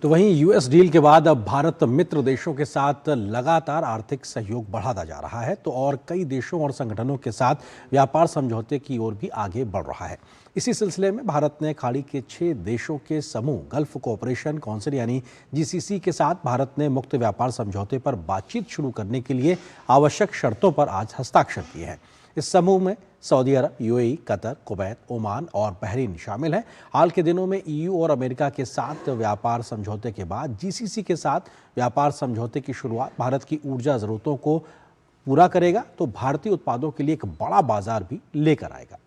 तो वहीं US deal के बाद अब भारत मित्र देशों के साथ लगातार आर्थिक सहयोग बढ़ाता जा रहा है, तो और कई देशों और संगठनों के साथ व्यापार समझौते की ओर भी आगे बढ़ रहा है। इसी सिलसिले में भारत ने खाड़ी के 6 देशों के समूह गल्फ कोऑपरेशन काउंसिल यानी जीसीसी के साथ भारत ने मुक्त व्यापार समझौते पर बातचीत शुरू करने के लिए आवश्यक शर्तों पर आज हस्ताक्षर किए हैं। इस समूह में सऊदी अरब, यूएई, कतर, कुवैत, ओमान और बहरीन शामिल हैं। हाल के दिनों में ईयू और अमेरिका के साथ व्यापार समझौते के बाद जीसीसी के साथ व्यापार समझौते की शुरुआत भारत की ऊर्जा जरूरतों को पूरा करेगा, तो भारतीय उत्पादों के लिए एक बड़ा बाजार भी लेकर आएगा।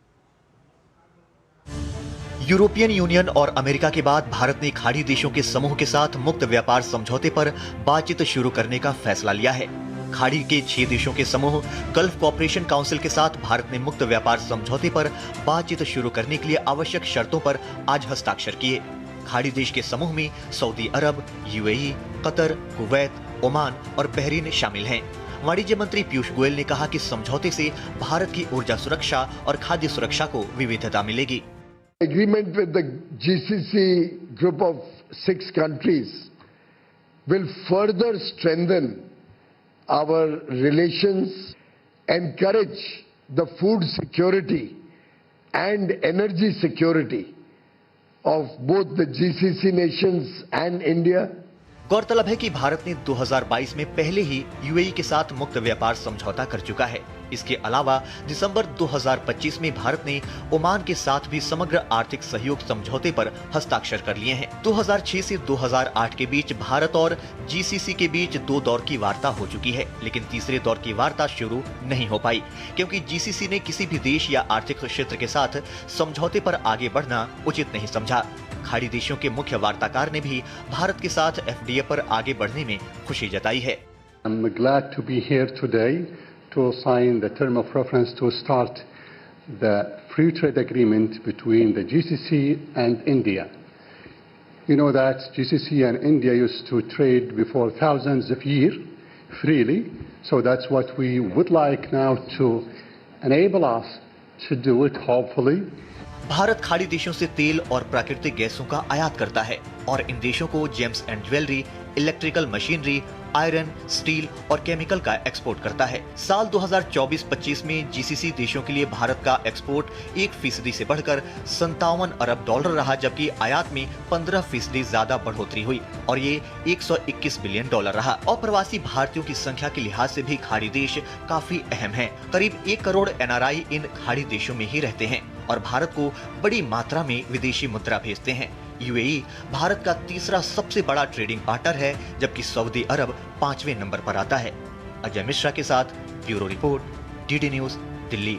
यूरोपियन यूनियन और अमेरिका के बाद भारत ने खाड़ी देशों के समूह के साथ मुक्त व्यापार समझौते पर बातचीत शुरू करने का फैसला लिया है। खाड़ी के 6 देशों के समूह गल्फ कोऑपरेशन काउंसिल के साथ भारत ने मुक्त व्यापार समझौते पर बातचीत शुरू करने के लिए आवश्यक शर्तों पर आज हस्ताक्षर किए। खाड़ी देश के समूह में सऊदी अरब, यूएई, कतर, कुवैत, ओमान और बहरीन शामिल हैं। वाणिज्य मंत्री पीयूष गोयल ने कहा कि समझौते से भारत की ऊर्जा सुरक्षा और खाद्य सुरक्षा को विविधता मिलेगी। Agreement with the GCC group of 6 countries will further strengthen our relations, encourage the food security and energy security of both the GCC nations and India. गौरतलब है कि भारत ने 2022 में पहले ही यूएई के साथ मुक्त व्यापार समझौता कर चुका है। इसके अलावा दिसंबर 2025 में भारत ने ओमान के साथ भी समग्र आर्थिक सहयोग समझौते पर हस्ताक्षर कर लिए हैं। 2006 से 2008 के बीच भारत और जीसीसी के बीच 2 दौर की वार्ता हो चुकी है, लेकिन तीसरे दौर की वार्ता शुरू नहीं हो पाई क्योंकि जीसीसी ने किसी भी देश या आर्थिक क्षेत्र के साथ समझौते पर आगे बढ़ना उचित नहीं समझा। खाड़ी देशों के मुख्य वार्ताकार ने भी भारत के साथ एफडीए पर आगे बढ़ने में खुशी जताई है। I'm glad to be here today to sign the term of reference to start the free trade agreement between the GCC and India. You know that GCC and India used to trade before thousands of years freely, so that's what we would like now to enable us to do it, hopefully. Bharat खाड़ी देशों से तेल और प्राकृतिक गैसों का आयात करता है और इन देशों को James and jewellery, electrical machinery, iron, steel और केमिकल का एक्सपोर्ट करता है। साल 2024-25 में जीसीसी देशों के लिए भारत का एक्सपोर्ट 1% से बढ़कर 57 अरब डॉलर रहा, जबकि आयात में 15% ज्यादा बढ़ोतरी हुई और ये 121 बिलियन डॉलर रहा। अप्रवासी भारतीयों की संख्या के लिहाज से भी खाड़ी देश काफी अहम है। करीब 1 करोड़ एनआरआई इन खाड़ी देशों में ही रहते हैं और भारत को बड़ी मात्रा में विदेशी मुद्रा भेजते हैं। यूएई भारत का तीसरा सबसे बड़ा ट्रेडिंग पार्टनर है, जबकि सऊदी अरब 5वें नंबर पर आता है। अजय मिश्रा के साथ bureau report, DD news, Delhi.